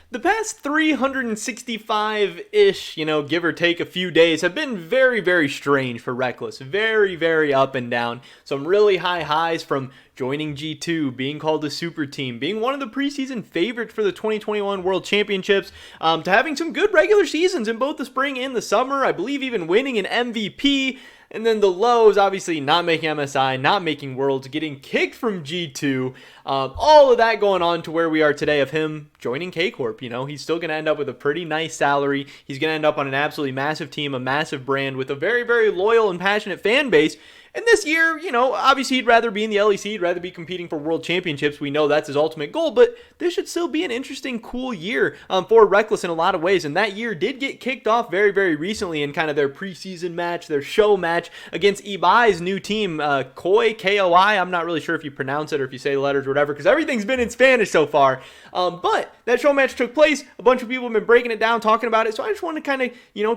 The past 365-ish, give or take a few days, have been very, very strange for Rekkles. Very, very up and down. Some really high highs from joining G2, being called a super team, being one of the preseason favorites for the 2021 World Championships, to having some good regular seasons in both the spring and the summer. I believe even winning an MVP. And then the lows, obviously not making MSI, not making Worlds, getting kicked from G2. All of that going on to where we are today of him joining Kcorp. He's still going to end up with a pretty nice salary. He's going to end up on an absolutely massive team, a massive brand with a very, very loyal and passionate fan base. And this year, obviously he'd rather be in the LEC, he'd rather be competing for World Championships. We know that's his ultimate goal, but this should still be an interesting, cool year for Rekkles in a lot of ways. And that year did get kicked off very, very recently in kind of their preseason match, their show match against Ibai's new team, Koi, K-O-I. I'm not really sure if you pronounce it or if you say the letters or whatever, because everything's been in Spanish so far. But that show match took place. A bunch of people have been breaking it down, talking about it. So I just want to kind of,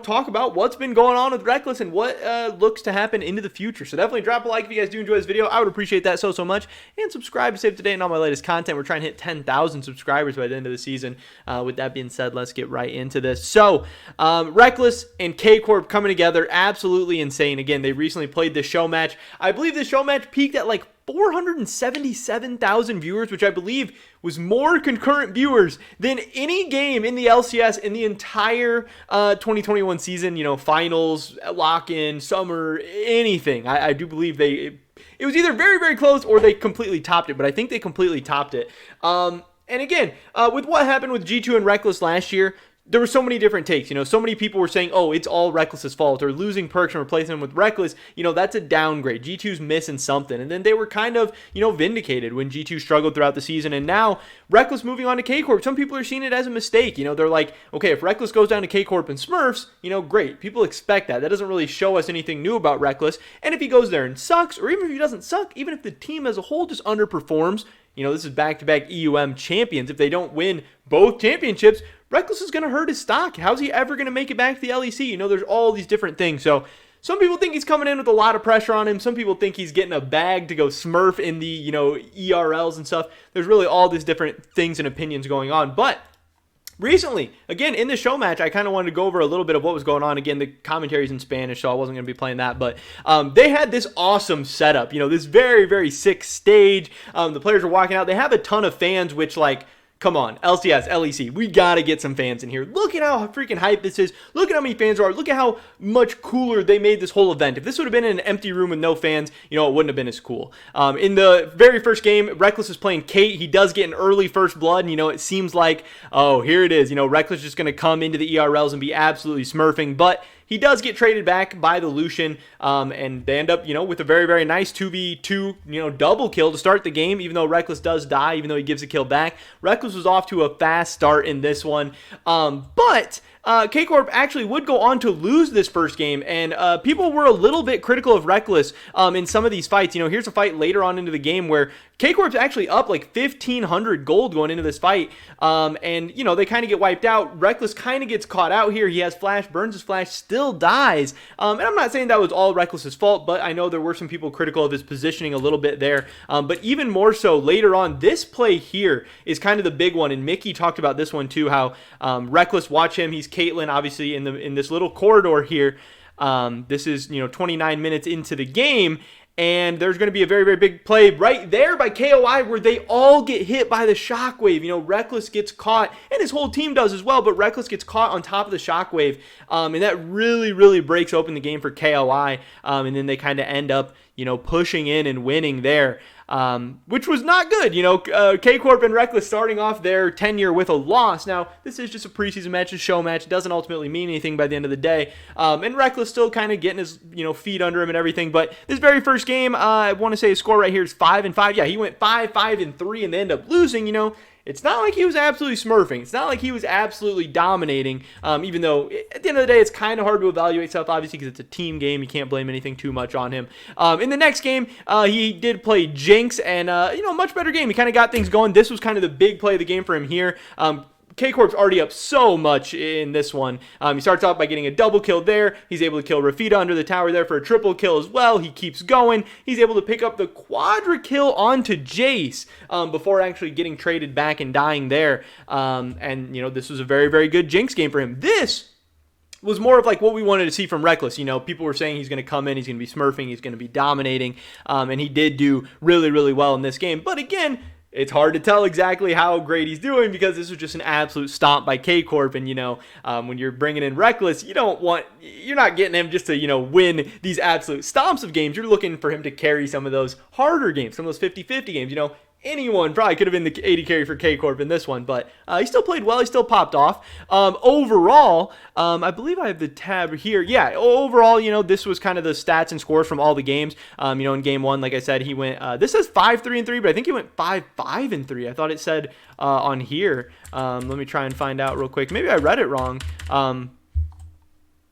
talk about what's been going on with Rekkles and what looks to happen into the future. So definitely drop a like if you guys do enjoy this video. I would appreciate that so much. And subscribe to stay up to date on all my latest content. We're trying to hit 10,000 subscribers by the end of the season. With that being said, let's get right into this. So, Rekkles and Kcorp coming together, absolutely insane. Again, they recently played this show match. I believe this show match peaked at like 477,000 viewers, which I believe was more concurrent viewers than any game in the LCS in the entire 2021 season, finals, lock-in, summer, anything. I do believe it was either very, very close or they completely topped it, but I think they completely topped it. And again, with what happened with G2 and Rekkles last year, there were so many different takes. So many people were saying, oh, it's all Rekkles' fault, or losing Perks and replacing him with Rekkles, that's a downgrade. G2's missing something. And then they were kind of, vindicated when G2 struggled throughout the season. And now, Rekkles moving on to Kcorp, some people are seeing it as a mistake. They're like, okay, if Rekkles goes down to Kcorp and Smurfs, great. People expect that. That doesn't really show us anything new about Rekkles. And if he goes there and sucks, or even if he doesn't suck, even if the team as a whole just underperforms, this is back-to-back EUM champions. If they don't win both championships, Rekkles is going to hurt his stock. How's he ever going to make it back to the LEC? There's all these different things. So some people think he's coming in with a lot of pressure on him. Some people think he's getting a bag to go Smurf in the, ERLs and stuff. There's really all these different things and opinions going on. But recently, again, in the show match, I kind of wanted to go over a little bit of what was going on. Again, the commentary's in Spanish, so I wasn't going to be playing that. But they had this awesome setup, this very, very sick stage. The players were walking out. They have a ton of fans, which, come on, LCS, LEC, we got to get some fans in here. Look at how freaking hype this is. Look at how many fans there are. Look at how much cooler they made this whole event. If this would have been in an empty room with no fans, it wouldn't have been as cool. In the very first game, Rekkles is playing Kate. He does get an early first blood, and, it seems like, oh, here it is. Rekkles is just going to come into the ERLs and be absolutely smurfing, but he does get traded back by the Lucian, and they end up, with a very, very nice 2v2, double kill to start the game, even though Rekkles does die, even though he gives a kill back. Rekkles was off to a fast start in this one, but Kcorp actually would go on to lose this first game, and people were a little bit critical of Rekkles in some of these fights. Here's a fight later on into the game where Kcorp's actually up like 1,500 gold going into this fight, and, they kind of get wiped out. Rekkles kind of gets caught out here. He has flash, burns his flash, still dies, and I'm not saying that was all Rekkles' fault, but I know there were some people critical of his positioning a little bit there, but even more so later on, this play here is kind of the big one, and Mickey talked about this one too, how Rekkles, watch him, he's Caitlyn, obviously, in this little corridor here. This is, 29 minutes into the game, and there's going to be a very, very big play right there by KOI where they all get hit by the shockwave. Rekkles gets caught, and his whole team does as well, but Rekkles gets caught on top of the shockwave, and that really, really breaks open the game for KOI, and then they kind of end up, pushing in and winning there. Which was not good. Kcorp and Rekkles starting off their tenure with a loss. Now, this is just a preseason match, a show match. It doesn't ultimately mean anything by the end of the day. And Rekkles still kind of getting his, feet under him and everything. But this very first game, I want to say his score right here is 5-5. Yeah, he went 5-5-3 and they end up losing, It's not like he was absolutely smurfing. It's not like he was absolutely dominating, even though at the end of the day, it's kind of hard to evaluate stuff, obviously, because it's a team game. You can't blame anything too much on him. In the next game, he did play Jinx, and, much better game. He kind of got things going. This was kind of the big play of the game for him here. K-Corp's already up so much in this one. He starts off by getting a double kill there. He's able to kill Rafita under the tower there for a triple kill as well. He keeps going. He's able to pick up the quadra kill onto Jace before actually getting traded back and dying there. And, this was a very, very good Jinx game for him. This was more of like what we wanted to see from Rekkles. People were saying he's going to come in, he's going to be smurfing, he's going to be dominating, and he did do really, really well in this game. But again, it's hard to tell exactly how great he's doing because this was just an absolute stomp by Kcorp. And, when you're bringing in Rekkles, you're not getting him just to, win these absolute stomps of games. You're looking for him to carry some of those harder games, some of those 50-50 games. Anyone probably could have been the AD carry for Kcorp in this one, but he still played well. He still popped off. Overall, I believe I have the tab here. Yeah, overall, this was kind of the stats and scores from all the games. In game one, like I said, he went, this says 5-3-3, but I think he went 5-5-3. I thought it said on here. Let me try and find out real quick. Maybe I read it wrong.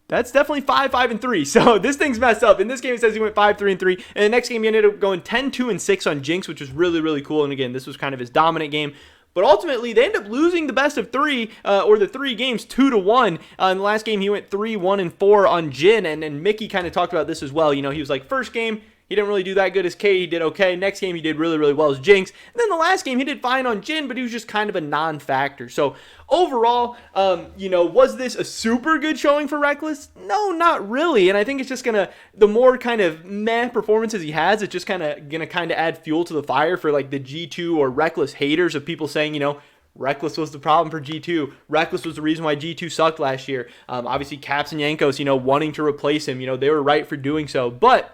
That's definitely 5-5-3. So this thing's messed up. In this game, it says he went 5-3-3. And the next game, he ended up going 10-2-6 on Jinx, which was really, really cool. And again, this was kind of his dominant game. But ultimately, they end up losing the best of three, or the 3 games, 2-1. In the last game, he went 3-1-4 on Jhin. And Mickey kind of talked about this as well. He was like, first game, he didn't really do that good as K. He did okay. Next game, he did really, really well as Jinx. And then the last game, he did fine on Jhin, but he was just kind of a non-factor. So overall, was this a super good showing for Rekkles? No, not really. And I think it's just the more kind of meh performances he has, it's just going to add fuel to the fire for like the G2 or Rekkles haters of people saying, Rekkles was the problem for G2. Rekkles was the reason why G2 sucked last year. Obviously, Caps and Yankos, wanting to replace him, they were right for doing so. But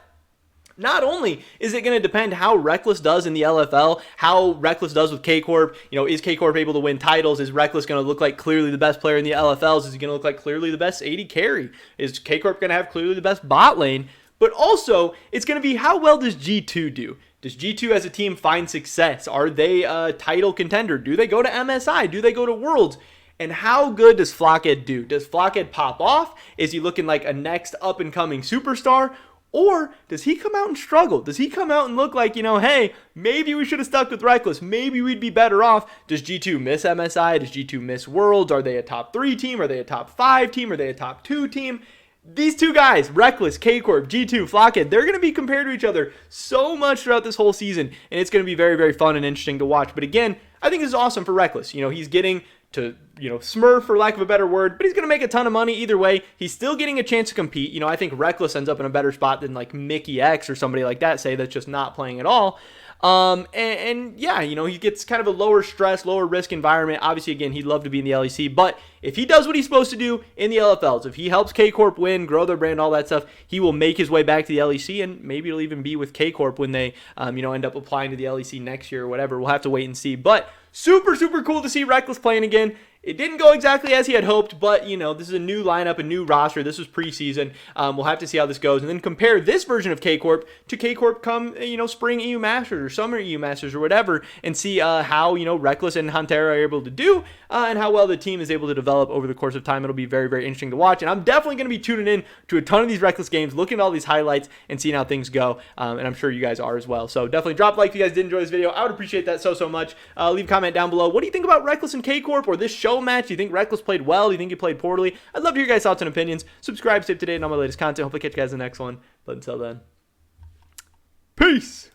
not only is it going to depend how Rekkles does in the LFL, how Rekkles does with Kcorp, is Kcorp able to win titles? Is Rekkles going to look like clearly the best player in the LFLs? Is he going to look like clearly the best AD carry? Is Kcorp going to have clearly the best bot lane? But also, it's going to be how well does G2 do? Does G2 as a team find success? Are they a title contender? Do they go to MSI? Do they go to Worlds? And how good does Flockhead do? Does Flockhead pop off? Is he looking like a next up-and-coming superstar? Or does he come out and struggle? Does he come out and look like, hey, maybe we should have stuck with Rekkles. Maybe we'd be better off. Does G2 miss MSI? Does G2 miss Worlds? Are they a top 3 team? Are they a top 5 team? Are they a top 2 team? These two guys, Rekkles, Kcorp, G2, Flockhead, they're going to be compared to each other so much throughout this whole season. And it's going to be very, very fun and interesting to watch. But again, I think this is awesome for Rekkles. He's getting to, smurf for lack of a better word, but he's going to make a ton of money either way. He's still getting a chance to compete. I think Rekkles ends up in a better spot than like Mickey X or somebody like that, say, that's just not playing at all. Yeah, he gets kind of a lower stress, lower risk environment. Obviously, again, he'd love to be in the LEC, but if he does what he's supposed to do in the LFLs, if he helps Kcorp win, grow their brand, all that stuff, he will make his way back to the LEC, and maybe it'll even be with Kcorp when they, end up applying to the LEC next year or whatever. We'll have to wait and see, but super, super cool to see Rekkles playing again. It didn't go exactly as he had hoped, but, this is a new lineup, a new roster. This was preseason. We'll have to see how this goes. And then compare this version of Kcorp to Kcorp come, spring EU Masters or summer EU Masters or whatever, and see how, Rekkles and Huntera are able to do and how well the team is able to develop over the course of time. It'll be very, very interesting to watch. And I'm definitely going to be tuning in to a ton of these Rekkles games, looking at all these highlights and seeing how things go. And I'm sure you guys are as well. So definitely drop a like if you guys did enjoy this video. I would appreciate that so much. Leave a comment down below. What do you think about Rekkles and Kcorp or this show match? Do you think Rekkles played well? Do you think he played poorly? I'd love to hear your guys' thoughts and opinions. Subscribe, stay up to date on all my latest content. Hopefully catch you guys in the next one. But until then, peace!